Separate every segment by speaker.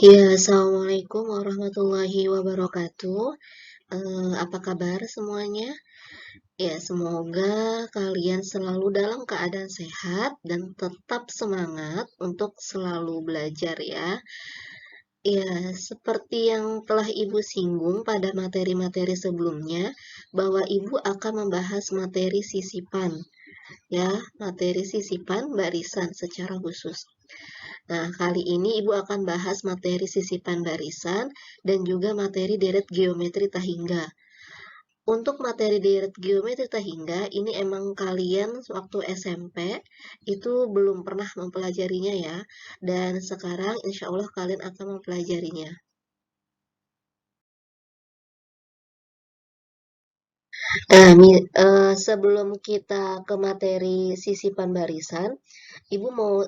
Speaker 1: Ya, Assalamualaikum warahmatullahi wabarakatuh. Apa kabar semuanya? Ya, semoga kalian selalu dalam keadaan sehat dan tetap semangat untuk selalu belajar ya. Ya, seperti yang telah Ibu singgung pada materi-materi sebelumnya, bahwa Ibu akan membahas materi sisipan, ya, materi sisipan barisan secara khusus. Nah, kali ini Ibu akan bahas materi sisipan barisan dan juga materi deret geometri tahingga. Untuk materi deret geometri tahingga, ini emang kalian waktu SMP itu belum pernah mempelajarinya ya. Dan sekarang insya Allah kalian akan mempelajarinya. Nah, sebelum kita ke materi sisipan barisan, Ibu mau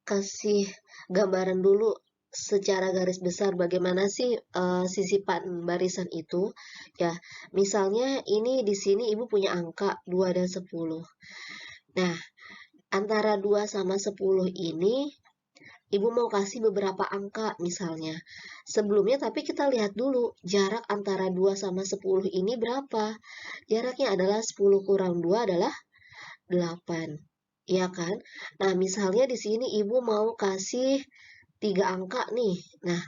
Speaker 1: kasih gambaran dulu secara garis besar bagaimana sih sisipan barisan itu. Ya, misalnya ini di sini Ibu punya angka 2 dan 10. Nah, antara 2 sama 10 ini Ibu mau kasih beberapa angka misalnya. Sebelumnya tapi kita lihat dulu jarak antara 2 sama 10 ini berapa. Jaraknya adalah 10 kurang 2 adalah 8. Iya kan? Nah, misalnya di sini Ibu mau kasih 3 angka nih. Nah,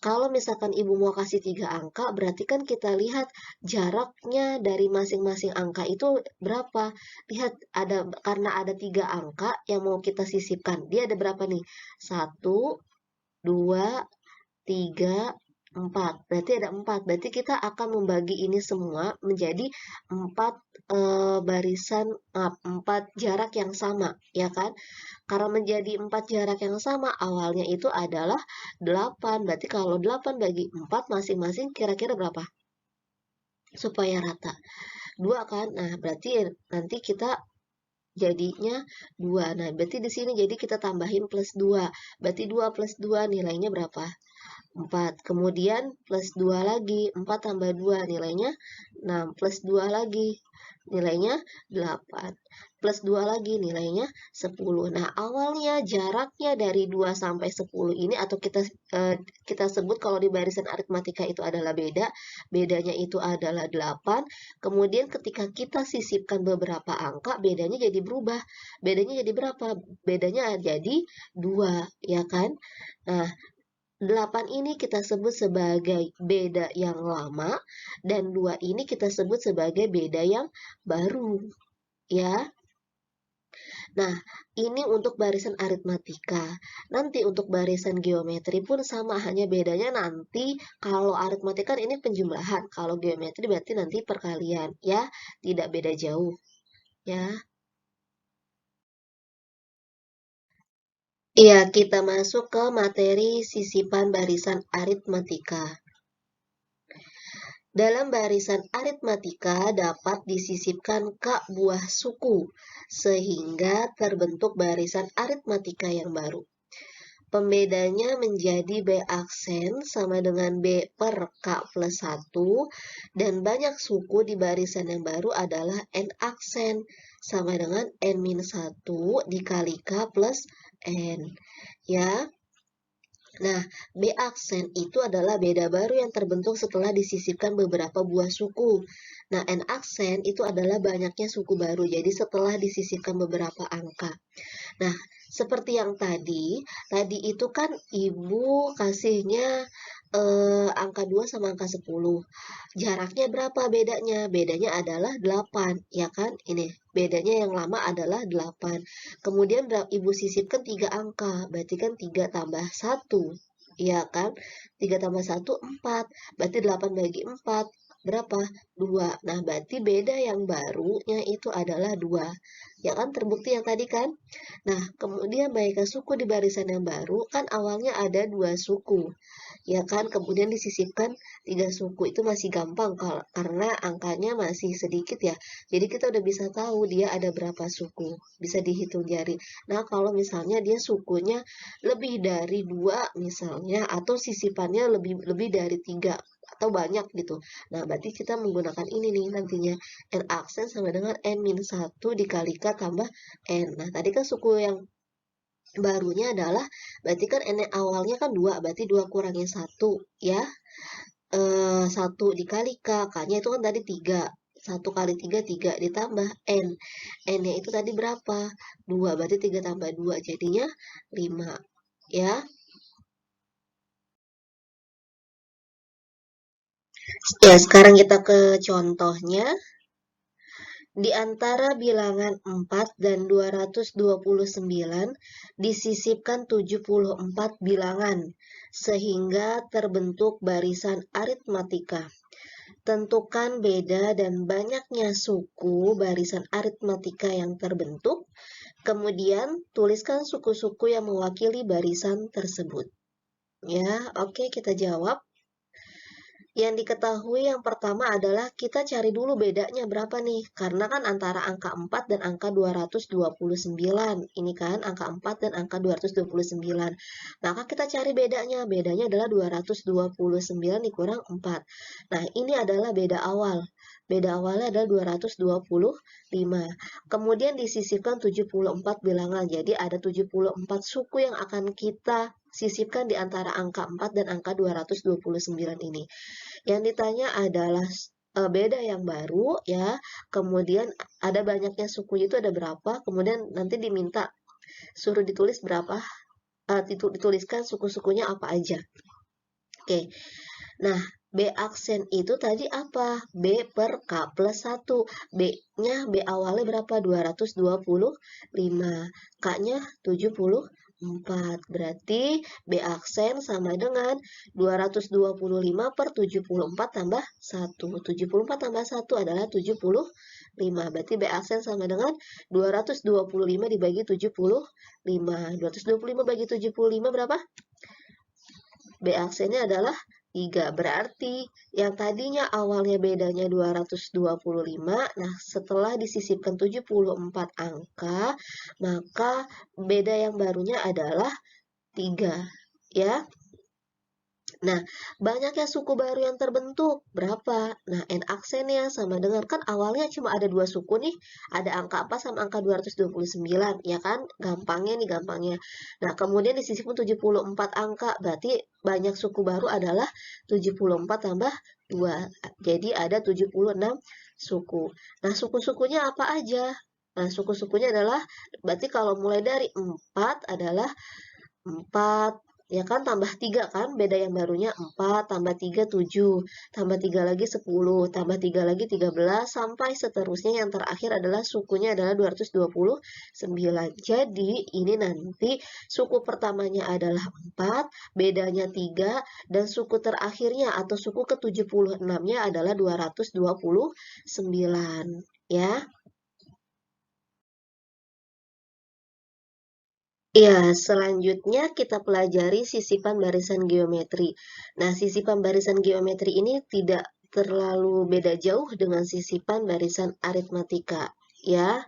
Speaker 1: kalau misalkan Ibu mau kasih 3 angka, berarti kan kita lihat jaraknya dari masing-masing angka itu berapa. Lihat, karena ada 3 angka yang mau kita sisipkan. Dia ada berapa nih? 1, 2, 3, 4. Berarti ada 4. Berarti kita akan membagi ini semua menjadi 4 barisan, 4 jarak yang sama, ya kan? Karena menjadi 4 jarak yang sama, awalnya itu adalah 8. Berarti kalau 8 bagi 4 masing-masing kira-kira berapa? Supaya rata. 2 kan? Nah, berarti nanti kita jadinya 2. Nah, berarti di sini jadi kita tambahin plus 2. Berarti 2 plus 2 nilainya berapa? 4. Kemudian plus 2 lagi. 4 tambah 2 nilainya 6. Plus 2 lagi nilainya 8. Plus 2 lagi nilainya 10. Nah, awalnya jaraknya dari 2 sampai 10 ini atau kita sebut kalau di barisan aritmatika itu adalah beda. Bedanya itu adalah 8. Kemudian ketika kita sisipkan beberapa angka, bedanya jadi berubah. Bedanya jadi berapa? Bedanya jadi 2, ya kan? Nah, 8 ini kita sebut sebagai beda yang lama dan 2 ini kita sebut sebagai beda yang baru, ya. Nah, ini untuk barisan aritmatika. Nanti untuk barisan geometri pun sama, hanya bedanya nanti kalau aritmatika kan ini penjumlahan, kalau geometri berarti nanti perkalian, ya. Tidak beda jauh, ya. Iya, kita masuk ke materi sisipan barisan aritmatika. Dalam barisan aritmatika dapat disisipkan k buah suku, sehingga terbentuk barisan aritmatika yang baru. Pembedanya menjadi B aksen sama dengan B per K plus 1, dan banyak suku di barisan yang baru adalah N aksen sama dengan N-1 dikali K plus N. Ya, nah, B aksen itu adalah beda baru yang terbentuk setelah disisipkan beberapa buah suku. Nah, N aksen itu adalah banyaknya suku baru, jadi setelah disisipkan beberapa angka. Nah, seperti yang tadi itu kan Ibu kasihnya angka 2 sama angka 10. Jaraknya berapa bedanya? Bedanya adalah 8, ya kan? Ini, bedanya yang lama adalah 8. Kemudian Ibu sisipkan 3 angka, berarti kan 3 tambah 1, ya kan? 3 tambah 1, 4. Berarti 8 bagi 4, berapa? 2. Nah, berarti beda yang barunya itu adalah 2. Ya kan, terbukti yang tadi kan? Nah, kemudian banyaknya suku di barisan yang baru, kan awalnya ada 2 suku. Ya kan, kemudian disisipkan 3 suku. Itu masih gampang karena angkanya masih sedikit ya. Jadi kita udah bisa tahu dia ada berapa suku. Bisa dihitung jari. Nah, kalau misalnya dia sukunya lebih dari 2 misalnya, atau sisipannya lebih lebih dari 3 atau banyak gitu. Nah, berarti kita menggunakan ini nih nantinya. N aksen sama dengan N-1 dikali K tambah N. Nah, tadi kan suku yang barunya adalah, berarti kan n awalnya kan 2, berarti 2 kurangi 1, ya. 1 dikali K, K-nya itu kan tadi 3. 1 kali 3, 3 ditambah N. N-nya itu tadi berapa? 2, berarti 3 tambah 2, jadinya 5. Ya, ya sekarang kita ke contohnya. Di antara bilangan 4 dan 229 disisipkan 74 bilangan, sehingga terbentuk barisan aritmatika. Tentukan beda dan banyaknya suku barisan aritmatika yang terbentuk, kemudian tuliskan suku-suku yang mewakili barisan tersebut. Ya, oke, kita jawab. Yang diketahui yang pertama adalah kita cari dulu bedanya berapa nih. Karena kan antara angka 4 dan angka 229. Ini kan angka 4 dan angka 229. Maka kita cari bedanya. Bedanya adalah 229 dikurang 4. Nah, ini adalah beda awal. Beda awalnya adalah 225. Kemudian disisipkan 74 bilangan. Jadi ada 74 suku yang akan kita sisipkan di antara angka 4 dan angka 229 ini. Yang ditanya adalah beda yang baru, ya. Kemudian ada banyaknya suku itu ada berapa, kemudian nanti diminta suruh ditulis berapa, dituliskan suku-sukunya apa aja. Oke. Nah, B aksen itu tadi apa? B per K plus 1. B-nya, B awalnya berapa? 225. K-nya 74. Berarti B aksen sama dengan 225 per 74 tambah 1. 74 tambah 1 adalah 75. Berarti B aksen sama dengan 225 dibagi 75. 225 bagi 75 berapa? B aksennya adalah 3. Berarti yang tadinya awalnya bedanya 225, nah setelah disisipkan 74 angka, maka beda yang barunya adalah 3. Ya. Nah, banyaknya suku baru yang terbentuk. Berapa? Nah, N aksennya sama dengan, kan awalnya cuma ada 2 suku nih. Ada angka apa sama angka 229, ya kan? Gampangnya nih, gampangnya. Nah, kemudian disisipkan 74 angka. Berarti banyak suku baru adalah 74 tambah 2. Jadi ada 76 suku. Nah, suku-sukunya apa aja? Nah, suku-sukunya adalah, berarti kalau mulai dari 4 adalah 4, ya kan, tambah 3 kan, beda yang barunya 4, tambah 3, 7, tambah 3 lagi 10, tambah 3 lagi 13, sampai seterusnya yang terakhir adalah sukunya adalah 229. Jadi, ini nanti suku pertamanya adalah 4, bedanya 3, dan suku terakhirnya atau suku ke-76-nya adalah 229, ya. Ya, selanjutnya kita pelajari sisipan barisan geometri. Nah, sisipan barisan geometri ini tidak terlalu beda jauh dengan sisipan barisan aritmatika, ya.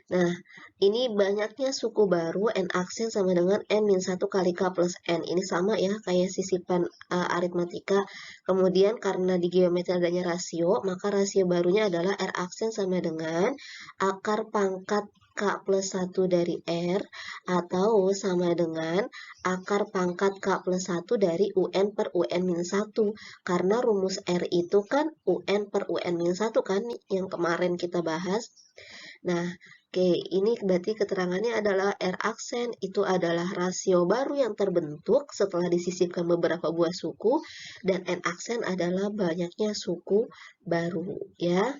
Speaker 1: Nah, ini banyaknya suku baru, N aksen sama dengan N-1 kali K plus N. Ini sama ya, kayak sisipan aritmatika. Kemudian karena di geometri adanya rasio, maka rasio barunya adalah R aksen sama dengan akar pangkat K plus 1 dari R, atau sama dengan akar pangkat K plus 1 dari UN per UN-1. Karena rumus R itu kan UN per UN-1 kan, yang kemarin kita bahas. Nah, oke, ini berarti keterangannya adalah R aksen itu adalah rasio baru yang terbentuk setelah disisipkan beberapa buah suku, dan N aksen adalah banyaknya suku baru, ya.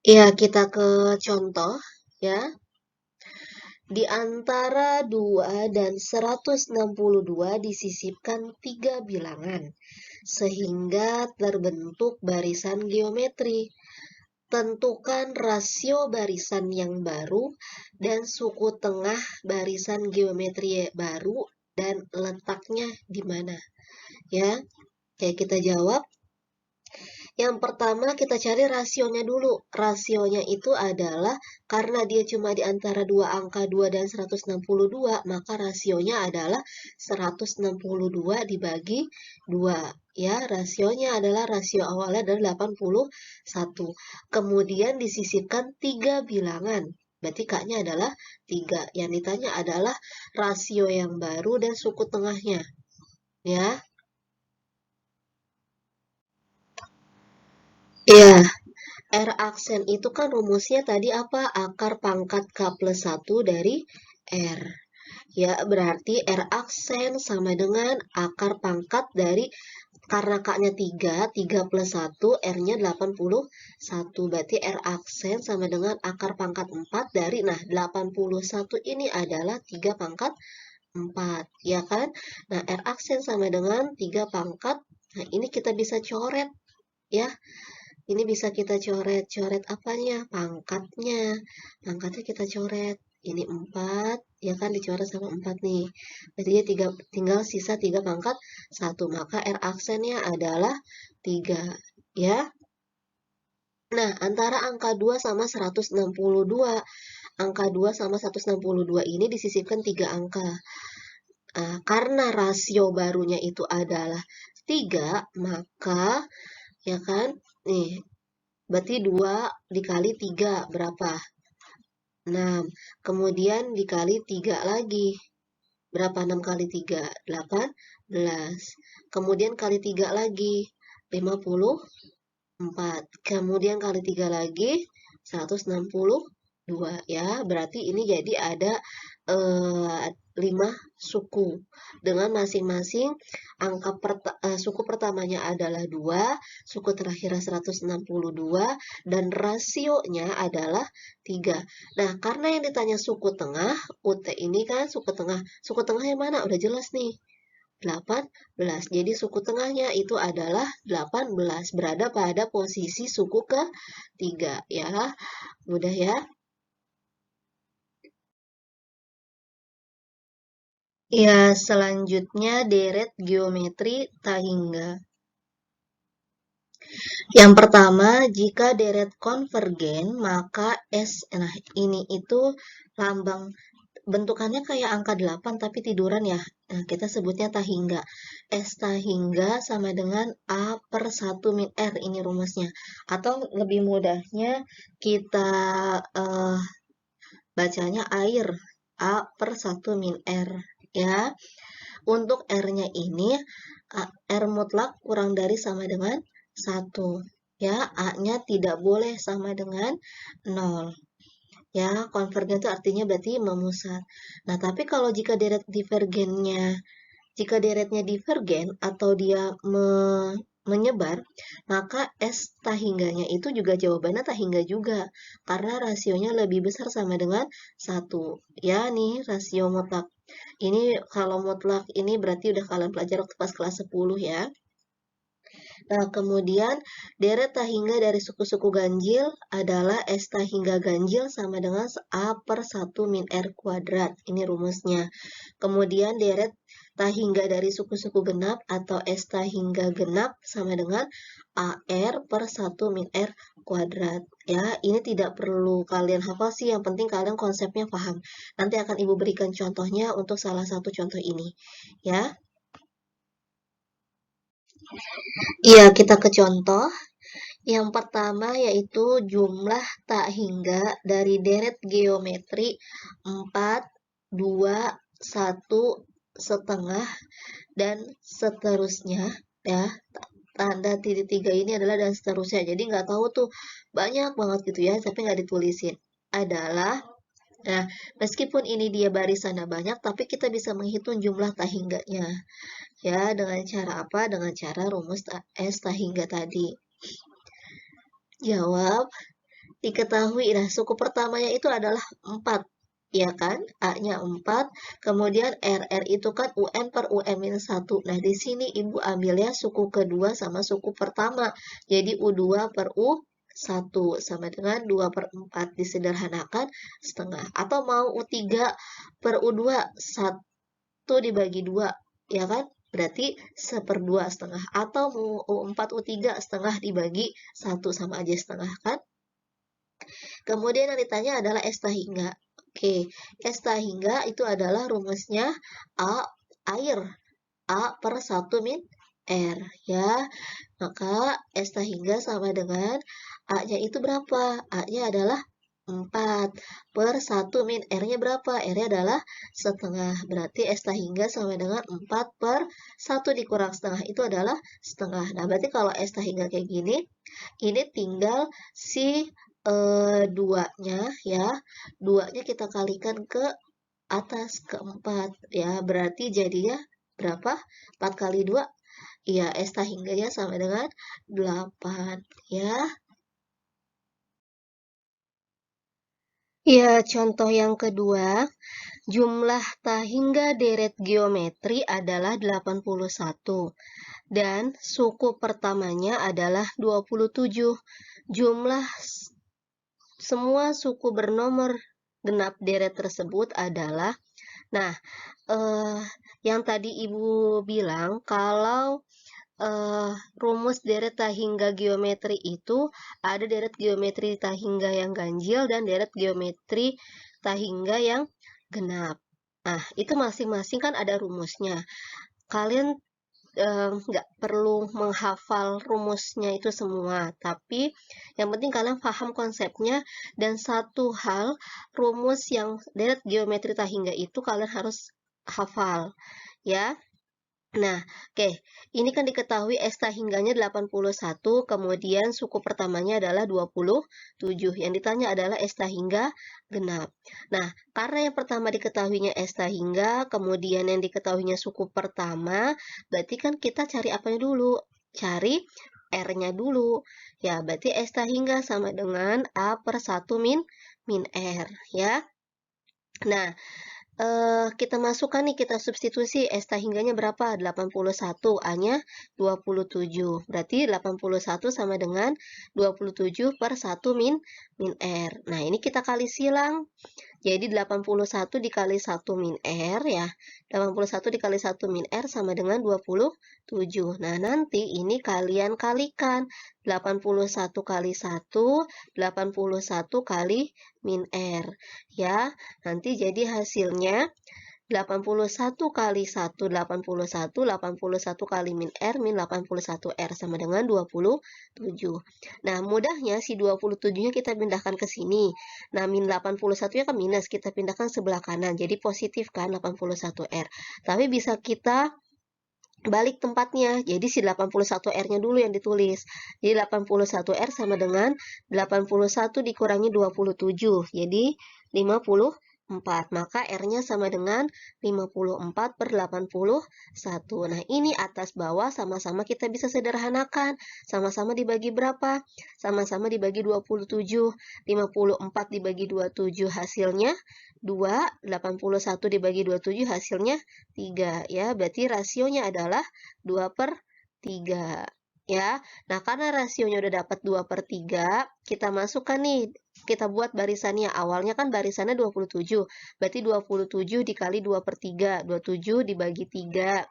Speaker 1: Ya, kita ke contoh, ya. Di antara 2 dan 162 disisipkan 3 bilangan, sehingga terbentuk barisan geometri. Tentukan rasio barisan yang baru dan suku tengah barisan geometri baru dan letaknya di mana. Ya, kayak kita jawab. Yang pertama kita cari rasionya dulu. Rasionya itu adalah karena dia cuma di antara dua angka 2 dan 162, maka rasionya adalah 162 dibagi 2. Ya, rasionya adalah rasio awalnya adalah 81. Kemudian disisipkan 3 bilangan. Berarti K-nya adalah 3. Yang ditanya adalah rasio yang baru dan suku tengahnya. Ya. Ya, R aksen itu kan rumusnya tadi apa? Akar pangkat K plus 1 dari R. Ya, berarti R aksen sama dengan akar pangkat dari, karena K-nya 3, 3 plus 1, R-nya 81. Berarti R aksen sama dengan akar pangkat 4 dari, nah 81 ini adalah 3 pangkat 4, ya kan? Nah, R aksen sama dengan 3 pangkat, nah ini kita bisa coret, ya. Ini bisa kita coret. Coret apanya? Pangkatnya. Pangkatnya kita coret. Ini 4, ya kan, dicoret sama 4 nih. Berarti tinggal sisa 3 pangkat 1. Maka R aksennya adalah 3, ya. Nah, antara angka 2 sama 162. Angka 2 sama 162 ini disisipkan 3 angka. Karena rasio barunya itu adalah 3, maka, ya kan, nih, berarti 2 dikali 3 berapa? 6. Kemudian dikali 3 lagi. Berapa 6 kali 3? 18. Kemudian kali 3 lagi. 54. Kemudian kali 3 lagi. 162. Ya, berarti ini jadi ada 5 suku. Dengan masing-masing suku pertamanya adalah 2, suku terakhir 162, dan rasionya adalah 3. Nah, karena yang ditanya suku tengah, UT ini kan suku tengah. Suku tengah yang mana? Udah jelas nih. 18. Jadi suku tengahnya itu adalah 18. Berada pada posisi suku ke-3. Ya, mudah ya. Ya, selanjutnya deret geometri Tahingga. Yang pertama, jika deret konvergen, maka S, nah ini itu lambang, bentukannya kayak angka 8 tapi tiduran ya. Nah, kita sebutnya Tahingga. S Tahingga sama dengan A per 1 min R, ini rumusnya. Atau lebih mudahnya kita bacanya air, A per 1 min R. Ya, untuk R-nya ini, R mutlak kurang dari sama dengan 1. Ya, A-nya tidak boleh sama dengan 0. Ya, konvergen itu artinya berarti memusat. Nah, tapi kalau jika deretnya divergen atau dia menyebar, maka S tahingganya itu juga jawabannya tahingga juga. Karena rasionya lebih besar sama dengan 1. Ya, nih rasio mutlak. Ini kalau mutlak ini berarti udah kalian pelajari waktu pas kelas 10 ya. Nah, kemudian deret tahingga dari suku-suku ganjil adalah S tahingga ganjil sama dengan A per 1 min R kuadrat. Ini rumusnya. Kemudian deret tahingga dari suku-suku genap atau S tahingga genap sama dengan AR per 1 min R kuadrat. Ya, ini tidak perlu kalian hafal sih, yang penting kalian konsepnya paham. Nanti akan Ibu berikan contohnya untuk salah satu contoh ini. Ya. Iya, kita ke contoh. Yang pertama yaitu jumlah tak hingga dari deret geometri 4, 2, 1, setengah, dan seterusnya. Ya, tanda titik 3 ini adalah dan seterusnya. Jadi nggak tahu tuh, banyak banget gitu ya, tapi nggak ditulisin. Adalah, nah, meskipun ini dia barisannya banyak, tapi kita bisa menghitung jumlah tak hingganya. Ya, dengan cara apa? Dengan cara rumus S tak hingga tadi. Jawab, diketahui. Nah, suku pertamanya itu adalah 4. Ya kan? A-nya 4. Kemudian RR itu kan UN per UN minus 1. Nah, di sini Ibu ambilnya suku kedua sama suku pertama. Jadi U2 per U1 sama dengan 2 per 4. Disederhanakan setengah. Atau mau U3 per U2, 1 dibagi 2. Ya kan? Berarti 1/2 setengah. Atau mau U4, U3 setengah dibagi 1, sama aja setengah kan? Kemudian yang ditanya adalah S tahingga. Oke, S tahingga itu adalah rumusnya A air, A per 1 min R, ya. Maka S tahingga sama dengan A-nya itu berapa? A-nya adalah 4 per 1 min R-nya berapa? R-nya adalah setengah. Berarti S tahingga sama dengan 4 per 1 dikurang setengah itu adalah setengah. Nah, berarti kalau S tahingga kayak gini, ini tinggal si 2-nya ya. 2-nya kita kalikan ke atas ke 4 ya. Berarti jadinya berapa? 4 kali 2. Iya, S tahingganya sama dengan 8 ya. Ya, contoh yang kedua, jumlah tahingga deret geometri adalah 81 dan suku pertamanya adalah 27. Jumlah semua suku bernomor genap deret tersebut adalah, nah, yang tadi Ibu bilang kalau rumus deret tahingga geometri itu ada deret geometri tahingga yang ganjil dan deret geometri tahingga yang genap. Nah, itu masing-masing kan ada rumusnya. Kalian nggak perlu menghafal rumusnya itu semua, tapi yang penting kalian paham konsepnya. Dan satu hal, rumus yang deret geometri tahingga itu kalian harus hafal, ya. Nah, oke. Ini kan diketahui S tahingganya 81, kemudian suku pertamanya adalah 27. Yang ditanya adalah S tahingga genap. Nah, karena yang pertama diketahuinya S tahingga, kemudian yang diketahuinya suku pertama, berarti kan kita cari apanya dulu? Cari R-nya dulu. Ya, berarti S tahingga sama dengan A per 1 min R, ya. Nah, kita masukkan nih, kita substitusi S tahingganya berapa? 81, A-nya 27. Berarti 81 sama dengan 27 per 1 min R. Nah, ini kita kali silang. Jadi 81 dikali 1 min R ya. 81 dikali 1 min R sama dengan 27. Nah, nanti ini kalian kalikan. 81 kali 1, 81 kali min R. Ya, nanti jadi hasilnya 81 kali 1, 81, 81 kali min R, min 81 R sama dengan 27. Nah, mudahnya si 27-nya kita pindahkan ke sini. Nah, min 81-nya kan minus, kita pindahkan sebelah kanan. Jadi positif kan 81 R. Tapi bisa kita balik tempatnya. Jadi si 81 R-nya dulu yang ditulis. Jadi 81 R sama dengan 81 dikurangi 27. Jadi 54. Maka R-nya sama dengan 54 per 81. Nah, ini atas bawah sama-sama kita bisa sederhanakan. Sama-sama dibagi berapa? Sama-sama dibagi 27. 54 dibagi 27 hasilnya 2. 81 dibagi 27 hasilnya 3 ya. Berarti rasionya adalah 2 per 3 ya. Nah, karena rasionya udah dapat 2 per 3, kita masukkan nih, kita buat barisannya. Awalnya kan barisannya 27, berarti 27 dikali 2 per 3, 27 dibagi 3,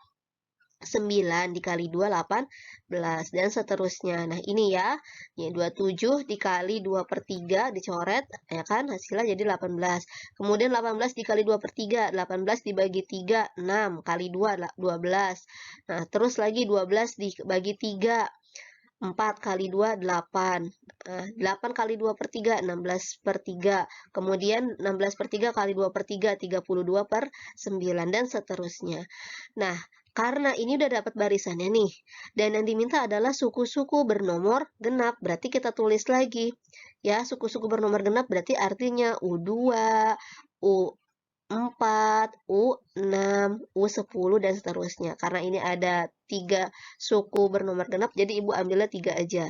Speaker 1: 9 dikali 2, 18, dan seterusnya. Nah, ini ya, 27 dikali 2 per 3, dicoret, ya kan, hasilnya jadi 18. Kemudian 18 dikali 2 per 3, 18 dibagi 3, 6, kali 2, 12. Nah, terus lagi 12 dibagi 3, 4 kali 2, 8. 8 kali 2 per 3, 16 per 3. Kemudian 16 per 3 kali 2 per 3, 32 per 9, dan seterusnya. Nah, karena ini udah dapat barisannya nih, dan yang diminta adalah suku-suku bernomor genap, berarti kita tulis lagi. Ya, suku-suku bernomor genap berarti artinya U2, U4, U6, U10, dan seterusnya. Karena ini ada 3 suku bernomor genap, jadi Ibu ambilnya 3 aja.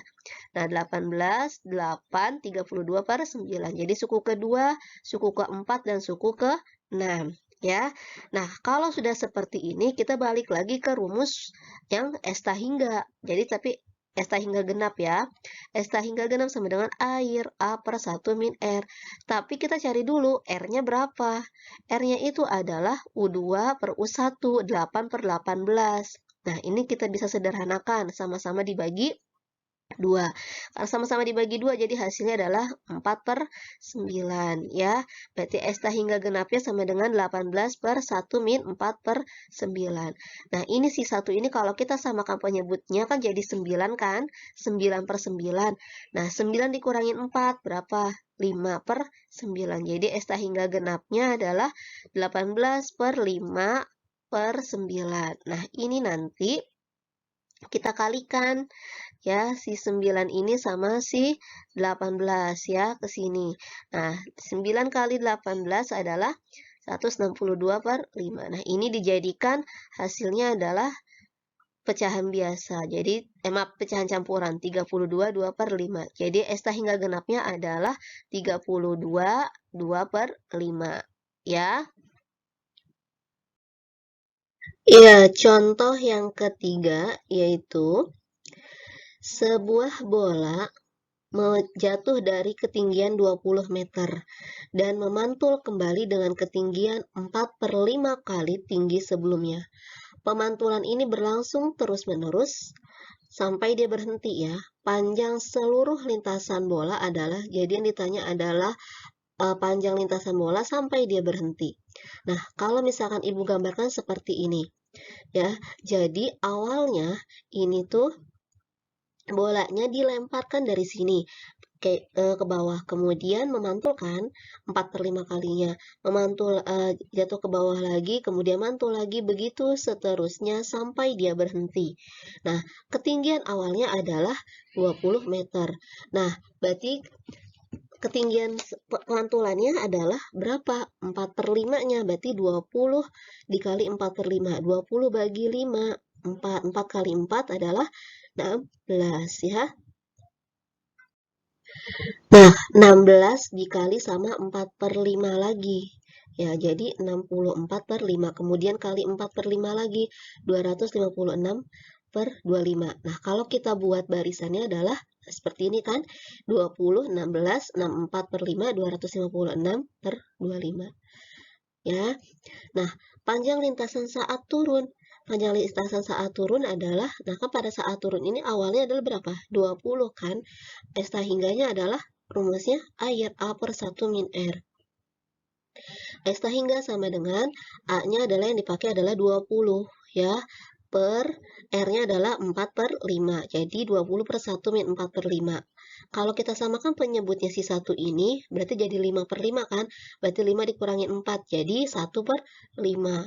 Speaker 1: Nah, 18, 8, 32 per 9. Jadi suku kedua, suku keempat, dan suku ke-6. Ya, nah kalau sudah seperti ini, kita balik lagi ke rumus yang S tahingga. Jadi tapi S tahingga genap ya. S tahingga genap sama dengan air A per 1 min R. Tapi kita cari dulu R-nya berapa. R-nya itu adalah U2 per U1, 8 per 18. Nah, ini kita bisa sederhanakan, sama-sama dibagi 2. Kalau sama-sama dibagi 2, jadi hasilnya adalah 4/9 ya. Berarti esta hingga genapnya sama dengan 18/1 min 4/9. Nah, ini si 1 ini kalau kita samakan penyebutnya kan jadi 9 kan? 9/9. Nah, 9 dikurangin 4 berapa? 5/9. Jadi esta hingga genapnya adalah 18/5/9. Nah, ini nanti kita kalikan ya, si 9 ini sama si 18 ya, ke sini. Nah, 9 kali 18 adalah 162/5. Nah, ini dijadikan hasilnya adalah pecahan biasa. Jadi, maaf, pecahan campuran 32 2/5. Jadi, esta hingga genapnya adalah 32 2/5 ya. Ya, contoh yang ketiga yaitu sebuah bola jatuh dari ketinggian 20 meter dan memantul kembali dengan ketinggian 4/5 kali tinggi sebelumnya. Pemantulan ini berlangsung terus-menerus sampai dia berhenti ya. Panjang seluruh lintasan bola adalah, jadi yang ditanya adalah panjang lintasan bola sampai dia berhenti. Nah, kalau misalkan Ibu gambarkan seperti ini ya. Jadi awalnya ini tuh bolanya dilemparkan dari sini ke bawah, kemudian memantul kan 4/5 kalinya, memantul jatuh ke bawah lagi, kemudian mantul lagi, begitu seterusnya sampai dia berhenti. Nah, ketinggian awalnya adalah 20 meter. Nah, berarti ketinggian pemantulannya adalah berapa? 4/5-nya, berarti 20 dikali 4/5. 20 bagi 5, 4. 4 kali 4 adalah 16 ya. Nah, 16 dikali sama 4/5 lagi. Ya, jadi 64/5. Kemudian kali 4/5 lagi, 256/25. Nah, kalau kita buat barisannya adalah seperti ini kan, 20, 16, 64/5, 256/25. Ya, nah, panjang lintasan saat turun. Panjang lintasan saat turun adalah, nah kan pada saat turun ini awalnya adalah berapa? 20 kan? Esta hingganya adalah rumusnya air, A/1 min R. Esta hingga sama dengan A-nya adalah yang dipakai adalah 20 ya, per R-nya adalah 4/5. Jadi 20/1 min 4/5. Kalau kita samakan penyebutnya si 1 ini, berarti jadi 5/5 kan? Berarti 5 dikurangi 4, jadi 1/5.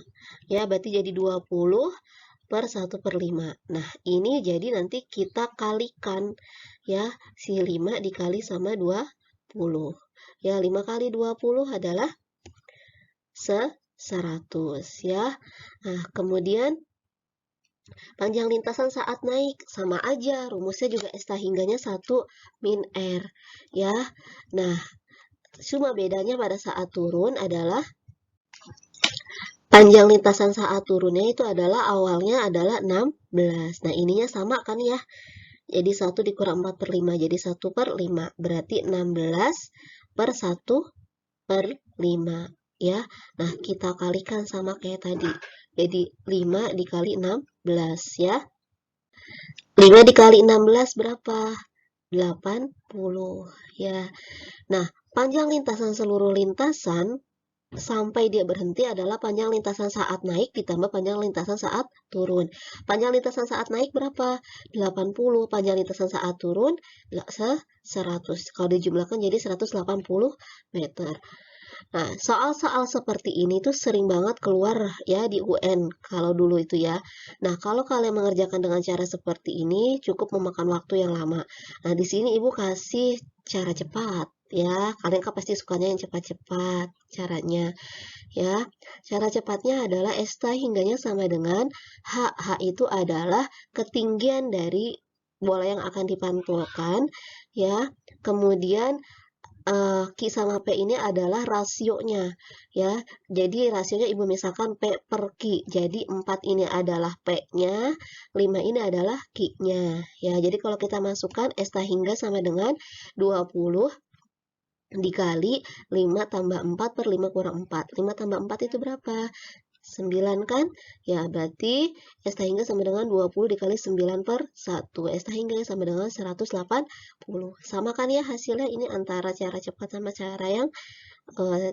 Speaker 1: Ya, berarti jadi 20/1/5. Nah, ini jadi nanti kita kalikan ya, si 5 dikali sama 20. Ya, 5 kali 20 adalah 100 ya. Nah, kemudian panjang lintasan saat naik sama aja, rumusnya juga esta hingganya 1 min R ya. Nah, cuma bedanya pada saat turun adalah panjang lintasan saat turunnya itu adalah awalnya adalah 16. Nah, ininya sama kan ya. Jadi 1 dikurang 4/5, jadi 1/5. Berarti 16/1/5 ya. Nah, kita kalikan sama kayak tadi. Jadi 5 dikali 16 ya. 5 dikali 16 berapa? 80 ya. Nah, panjang lintasan seluruh lintasan sampai dia berhenti adalah panjang lintasan saat naik ditambah panjang lintasan saat turun. Panjang lintasan saat naik berapa? 80. Panjang lintasan saat turun 100. Kalau dijumlahkan jadi 180 meter. Nah, soal-soal seperti ini tuh sering banget keluar ya di UN kalau dulu itu ya. Nah, kalau kalian mengerjakan dengan cara seperti ini cukup memakan waktu yang lama. Nah, di sini Ibu kasih cara cepat ya. Kalian kan pasti sukanya yang cepat-cepat caranya ya. Cara cepatnya adalah esta hingganya sama dengan H. H itu adalah ketinggian dari bola yang akan dipantulkan ya. Kemudian Q sama P ini adalah rasionya ya. Jadi rasionya Ibu misalkan P per Q. Jadi 4 ini adalah P-nya, 5 ini adalah Q-nya ya. Jadi kalau kita masukkan esta hingga sama dengan 20 dikali 5 tambah 4 per 5 kurang 4. 5 tambah 4 itu berapa? 9 kan? Ya, berarti S hingga sama dengan 20 dikali 9 per 1. S hingga sama dengan 180. Sama kan ya hasilnya, ini antara cara cepat sama cara yang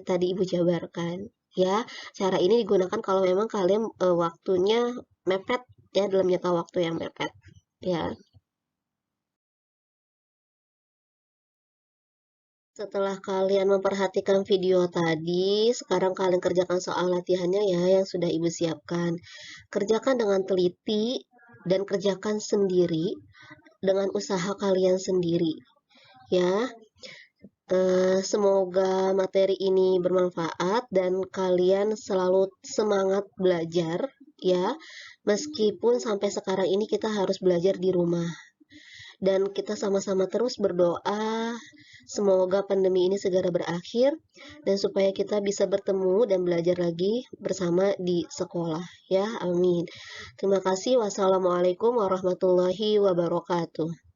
Speaker 1: tadi Ibu jabarkan. Ya, cara ini digunakan kalau memang kalian waktunya mepet ya, dalam jangka waktu yang mepet. Ya. Setelah kalian memperhatikan video tadi, sekarang kalian kerjakan soal latihannya ya yang sudah Ibu siapkan. Kerjakan dengan teliti dan kerjakan sendiri dengan usaha kalian sendiri. Ya, semoga materi ini bermanfaat dan kalian selalu semangat belajar ya. Meskipun sampai sekarang ini kita harus belajar di rumah. Dan kita sama-sama terus berdoa semoga pandemi ini segera berakhir dan supaya kita bisa bertemu dan belajar lagi bersama di sekolah ya, amin. Terima kasih. Wassalamualaikum warahmatullahi wabarakatuh.